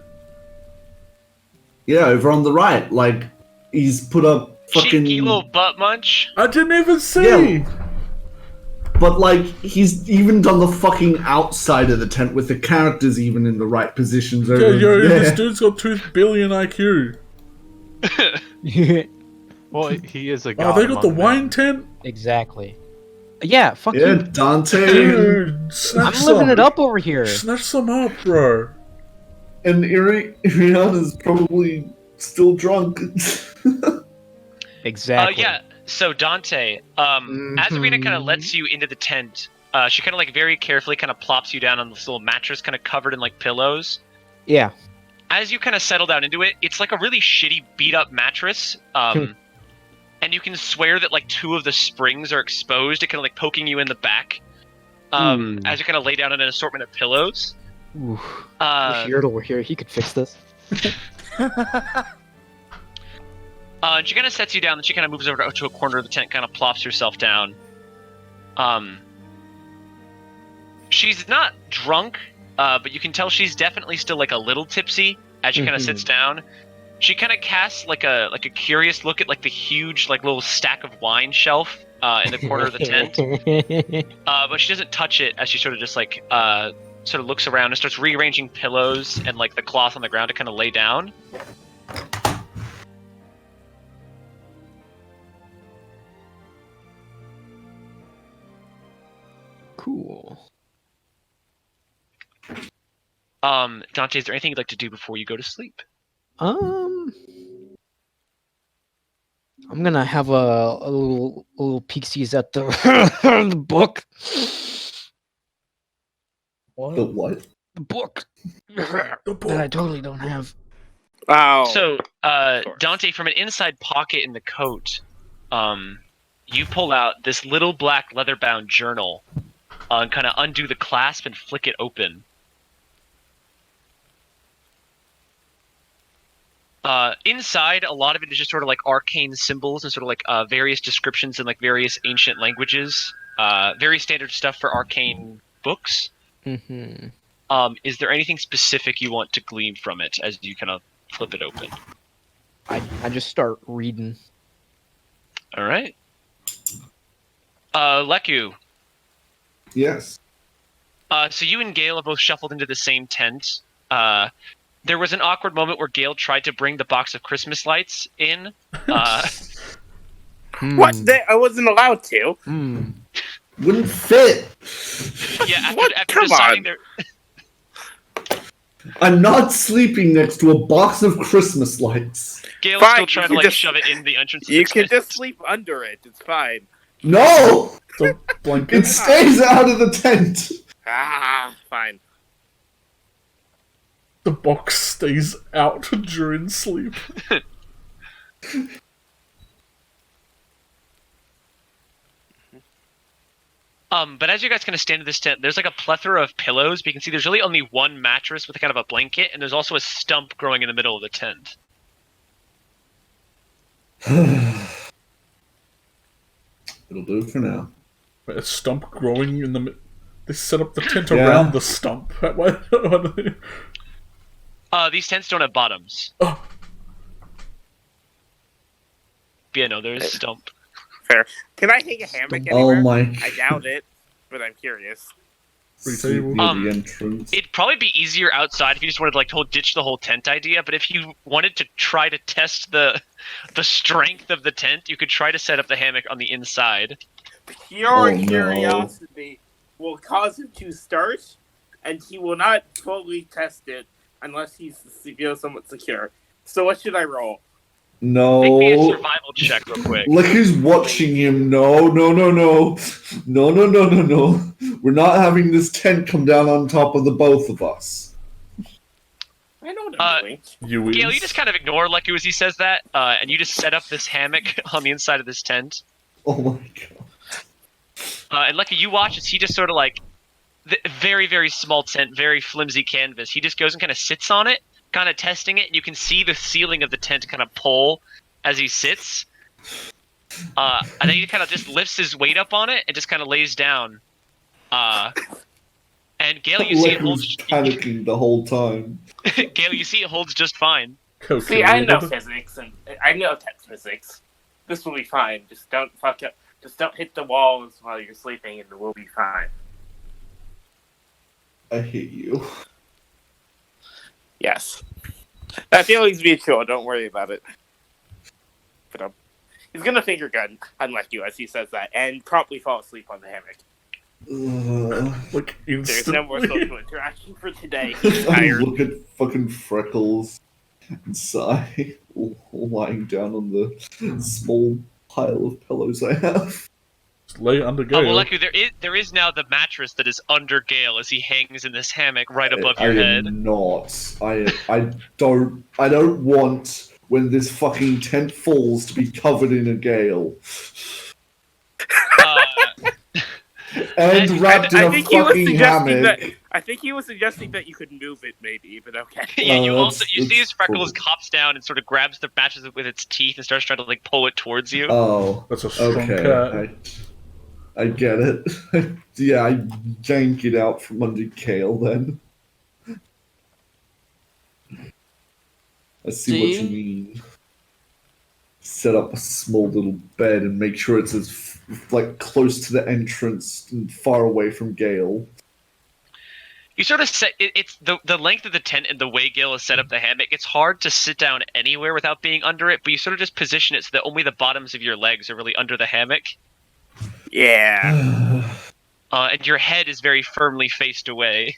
Yeah, over on the right. Like, he's put up fucking... Cheeky little butt munch. I didn't even see! Yeah. But like, he's even done the fucking outside of the tent with the characters even in the right positions. Yeah, this dude's got 2 billion IQ. Well, he is a Oh, god. they got the among wine men. tent? Exactly. Yeah, fuck Yeah, you. Dante Dude, snatch I'm living some. it up over here. Snatch some up, bro. and Iriana's probably still drunk. Exactly. Yeah. So Dante, as Irina kind of lets you into the tent, she kind of like very carefully kind of plops you down on this little mattress, kind of covered in like pillows. Yeah. As you kind of settle down into it, it's like a really shitty, beat up mattress. And you can swear that like 2 of the springs are exposed, it kind of like poking you in the back. As you kind of lay down on an assortment of pillows. Ooh. Wish Yertle were here. He could fix this. And she kind of sets you down, and she kind of moves over to a corner of the tent, kind of plops herself down. She's not drunk, but you can tell she's definitely still like a little tipsy as she kind of sits down. She kind of casts like a curious look at like the huge like little stack of wine shelf in the corner of the tent, but she doesn't touch it as she sort of just like sort of looks around and starts rearranging pillows and like the cloth on the ground to kind of lay down. Cool. Dante, is there anything you'd like to do before you go to sleep? I'm gonna have a little peeksies at the the book. The what? The book. That I totally don't have. Oh. So, Dante, from an inside pocket in the coat, you pull out this little black leather-bound journal, and kind of undo the clasp and flick it open. Inside, a lot of it is just sort of like arcane symbols and sort of like various descriptions in like various ancient languages. Very standard stuff for arcane books. Mm-hmm. Is there anything specific you want to glean from it as you kind of flip it open? I just start reading. All right. Leku. Yes. So you and Gale have both shuffled into the same tent. There was an awkward moment where Gale tried to bring the box of Christmas lights in. What? I wasn't allowed to. Wouldn't fit. Yeah, after, What? after Come deciding on. there. I'm not sleeping next to a box of Christmas lights. Gale's Fine, still trying you to like just- shove it in the entrance. You of the can tent. just sleep under it. It's fine. No! The blanket. It stays out of the tent. Fine. The box stays out during sleep. But as you guys kind of stand in this tent, there's like a plethora of pillows, but you can see there's really only one mattress with kind of a blanket, and there's also a stump growing in the middle of the tent. It'll do for now. Wait, a stump growing in the... They set up the tent Yeah. around the stump. What? These tents don't have bottoms. Oh. Yeah, no, there's a stump. Fair. Can I hang a hammock Oh anywhere? my. I doubt it, but I'm curious. Free Sleep table. near the entrance. It'd probably be easier outside if you just wanted to like ditch the whole tent idea, but if you wanted to try to test the strength of the tent, you could try to set up the hammock on the inside. Pure Oh, no. curiosity will cause him to start, and he will not fully test it unless he's somewhat secure. So what should I roll? Make me a No. survival check real quick. Look who's watching him. No, no, no, no. No, no, no, no, no. We're not having this tent come down on top of the both of us. I know what I'm doing. You Gale, is. you just kind of ignore Leku as he says that, and you just set up this hammock on the inside of this tent. Oh my god. And Leku, you watch as he just sort of like, very, very small tent, very flimsy canvas. He just goes and kind of sits on it, kind of testing it, and you can see the ceiling of the tent kind of pull as he sits. And then he kind of just lifts his weight up on it and just kind of lays down. And Gale, you see it Look who's holds. panicking the whole time. Gale, you see it holds just fine. See, I know Calculated. physics, and I know test physics. This will be fine. Just don't fuck up. Just don't hit the walls while you're sleeping, and we'll be fine. I hate you. Yes. That feeling's mutual. Don't worry about it. But he's gonna finger gun, unlike you, as he says that, and promptly fall asleep on the hammock. Like There's no more instantly. social interaction for today. He's I tired. look at fucking Freckles and sigh, lying down on the small pile of pillows I have. Just lay under Oh, Gale. well, luckily there is now the mattress that is under Gale as he hangs in this hammock right above I your head. am not. I don't want when this fucking tent falls to be covered in a gale Uh, and wrapped in I a think he was fucking suggesting hammock. that. I think he was suggesting that you could move it, maybe. But okay. yeah, you Oh, also that's- you see that's as Freckles cool. hops down and sort of grabs the mattress with its teeth and starts trying to like pull it towards you. Oh, That's a strong okay. cat. I get it. Yeah, I yank it out from under Gale then. I see what you mean. Set up a small little bed and make sure it's as like close to the entrance and far away from Gale. You sort of set it's the length of the tent and the way Gale has set up the hammock. It's hard to sit down anywhere without being under it, but you sort of just position it so that only the bottoms of your legs are really under the hammock, Yeah. and your head is very firmly faced away.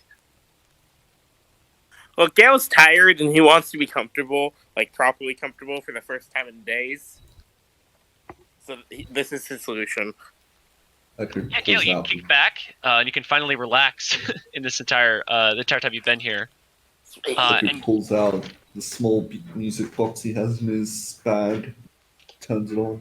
Well, Gale's tired and he wants to be comfortable, like properly comfortable, for the first time in days. So this is his solution. I could Yeah, Gale, pulls you out kick back, and you can finally relax in this entire the entire time you've been here. And pulls out the small music box he has in his bag, turns it on.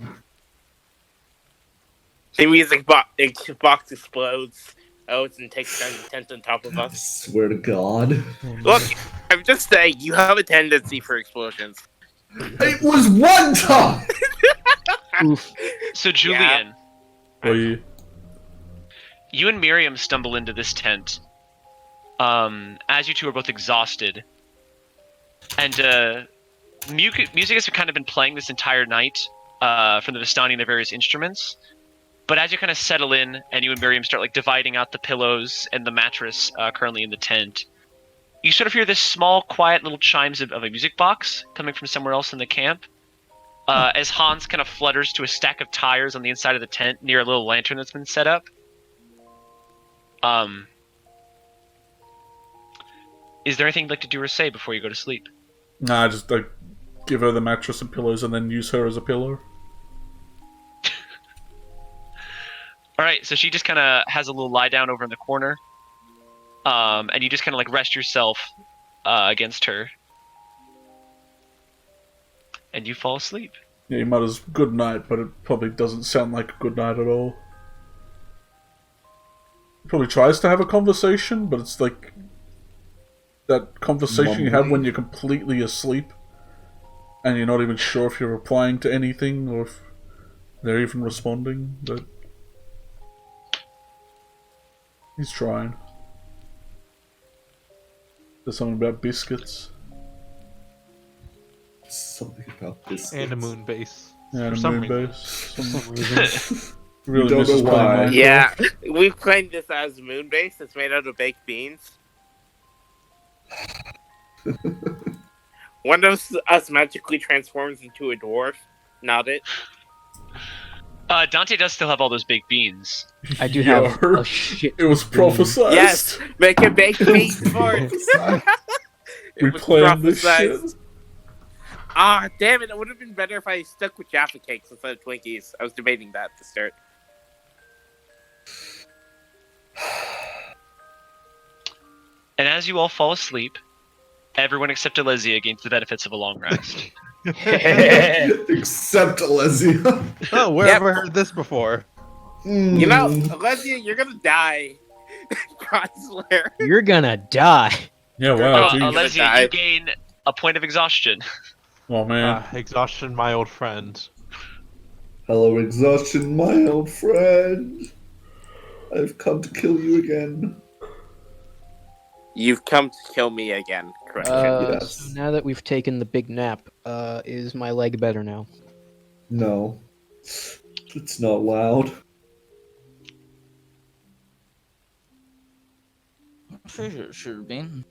The music box explodes. Oh, and takes down the tent on top of I us. swear to God. Look, I'm just saying, you have a tendency for explosions. It was one time! Oof. so Julian, Boy, you and Miriam stumble into this tent. As you two are both exhausted, and music has kind of been playing this entire night from the Vistani and the various instruments. But as you kind of settle in, and you and Miriam start like dividing out the pillows and the mattress currently in the tent, you sort of hear this small, quiet little chimes of a music box coming from somewhere else in the camp. As Hans kind of flutters to a stack of tires on the inside of the tent near a little lantern that's been set up. Is there anything you'd like to do or say before you go to sleep? nah, just like give her the mattress and pillows and then use her as a pillow. Alright, so she just kind of has a little lie down over in the corner. And you just kind of like rest yourself against her. And you fall asleep. Yeah, he mutters good night, but it probably doesn't sound like a good night at all. He probably tries to have a conversation, but it's like that conversation you have when you're completely asleep and you're not even sure if you're replying to anything or if they're even responding, but he's trying. There's something about biscuits. Something about this. And a moon base. Yeah, For and a some moon reason. base. For some reason. Really Don't misses know playing why. Minecraft. Yeah, we've claimed this as Moonbase. It's made out of baked beans. One of us magically transforms into a dwarf. Not it. Dante does still have all those baked beans. I do have Yeah. a shit. It was prophesized. Yes, make a baked bean fort. We It was planned this prophesized. shit. Ah, damn it! It would have been better if I stuck with Jaffa cakes instead of Twinkies. I was debating that to start. And as you all fall asleep, everyone except Alesia gains the benefits of a long rest. Except Alesia. Oh, where have I heard this before? You know, Alesia, you're gonna die. God swear. You're gonna die. Yeah, wow. geez. Alesia, die. you gain a point of exhaustion. Oh man. Exhaustion, my old friend. Hello, exhaustion, my old friend. I've come to kill you again. You've come to kill me again, correct? Yes. So now that we've taken the big nap, is my leg better now? No. It's not loud. I'm pretty sure it should have been.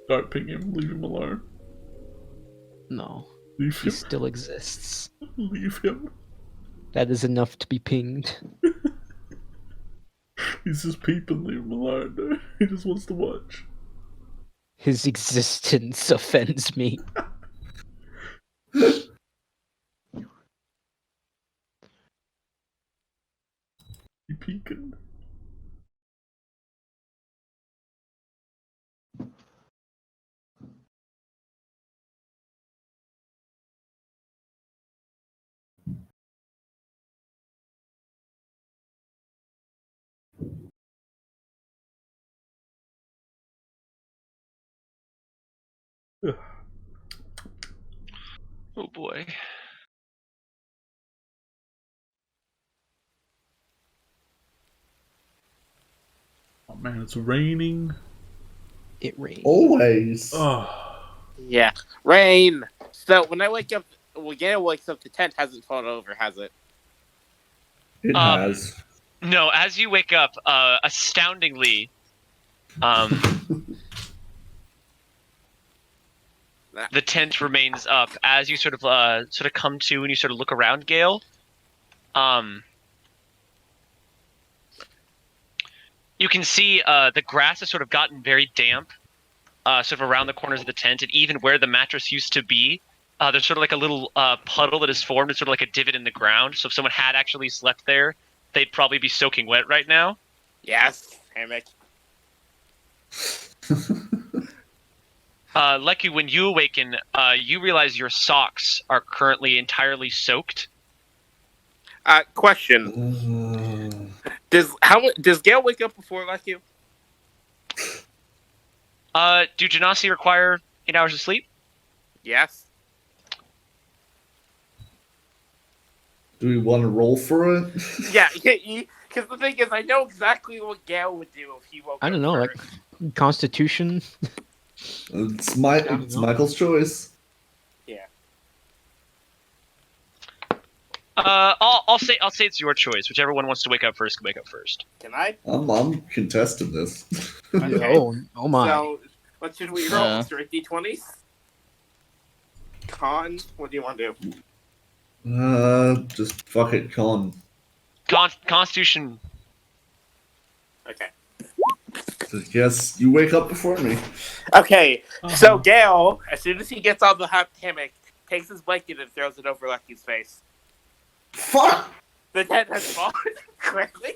Don't ping him. Leave him alone. No, Leave he him. still exists. Leave him. That is enough to be pinged. He's just peeping. Leave him alone, dude. He just wants to watch. His existence offends me. He peeking. Ugh. Oh boy. Oh man, it's raining. It rains. Always. Oh. Yeah, rain. So when I wake up, well, Gale wakes up, the tent hasn't fallen over, has it? It Um, has. No, as you wake up, astoundingly, the tent remains up. As you sort of come to and you sort of look around, Gale, you can see the grass has sort of gotten very damp, sort of around the corners of the tent, and even where the mattress used to be, there's sort of like a little puddle that has formed. It's sort of like a divot in the ground. So if someone had actually slept there, they'd probably be soaking wet right now. Yes, hammock. Lucky, when you awaken, you realize your socks are currently entirely soaked. Question: Does Gale wake up before Lucky? Do Genasi require 8 hours of sleep? Yes. Do we want to roll for it? Yeah, because the thing is, I know exactly what Gale would do if he woke up. I don't know, like first. Constitution. It's don't know. Michael's choice. Yeah. I'll say it's your choice. Whichever one wants to wake up first can wake up first. Can I? I'm contesting this. Okay. Oh my. So, what should we roll? Yeah. Straight D20s? Con? What do you want to do? Just fuck it, con. Constitution. Okay. Yes, you wake up before me. Okay, so Uh-huh. Gale, as soon as he gets on the hot hammock, takes his blanket and throws it over Lucky's face. Fuck! The tent has fallen quickly.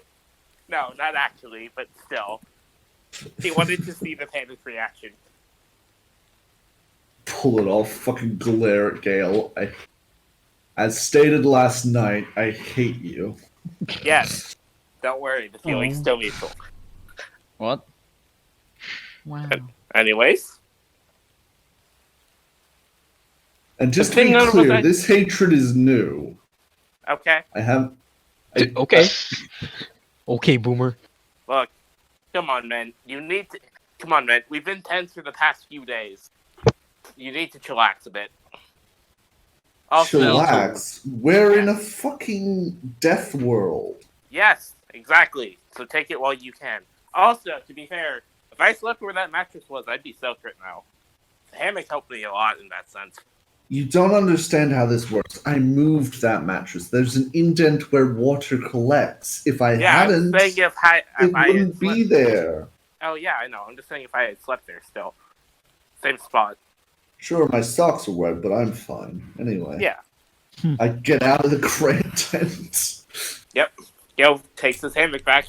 No, not actually, but still. He wanted to see the panic reaction. Pull it off. Fucking glare at Gale. As stated last night, I hate you. Yes. Don't worry, the feeling's Aw. still mutual. What? Wow. Anyways, And just to The thing be out of clear, it- this hatred is new. okay. I have. Okay. Okay, Boomer. Look, come on, man. You need to. Come on, man. We've been tense for the past few days. You need to chillax a bit. Also, Chillax. We're in a fucking death world. yes, exactly. So take it while you can. Also, to be fair, if I slept where that mattress was, I'd be soaked right now. The hammock helped me a lot in that sense. You don't understand how this works. I moved that mattress. There's an indent where water collects. If I Yeah, hadn't, I'm saying if I it had wouldn't be slept- there. Oh yeah, I know. I'm just saying if I had slept there still. Same spot. Sure, my socks are wet, but I'm fine. Anyway. Yeah. I get out of the cramped tent. Gale takes his hammock back.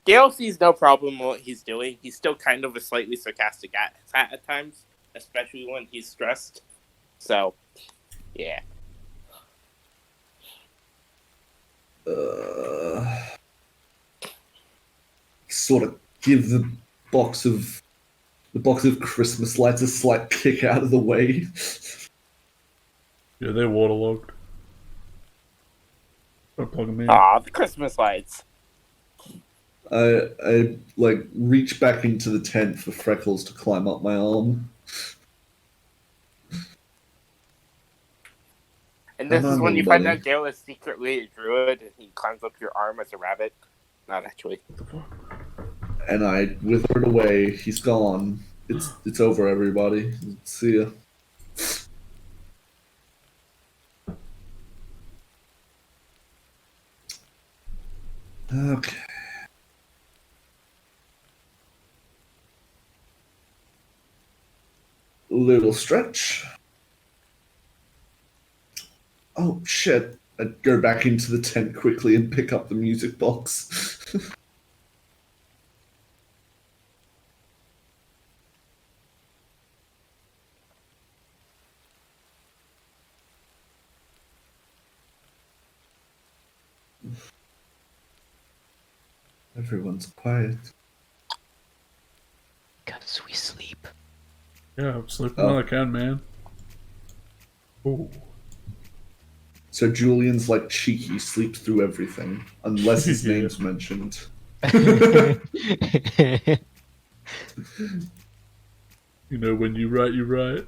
Gale sees no problem in what he's doing. He's still kind of a slightly sarcastic at times, especially when he's stressed. So, yeah. Sort of give the box of Christmas lights a slight kick out of the way. Yeah, they're waterlogged. Don't plug them in. Aw, the Christmas lights. I like reach back into the tent for Freckles to climb up my arm. And this Come is on, when you little find buddy. out Gale is secretly a druid and he climbs up your arm as a rabbit. Not actually. And I wither it away. He's gone. It's over, everybody. See ya. Okay. Little stretch. Oh shit. I'd go back into the tent quickly and pick up the music box. Everyone's quiet. Cause we sleep. Yeah, I'm sleeping Oh. when I can, man. Ooh. So Julian's like cheeky, sleeps through everything, unless his Yeah. name's mentioned. You know, when you write, you write.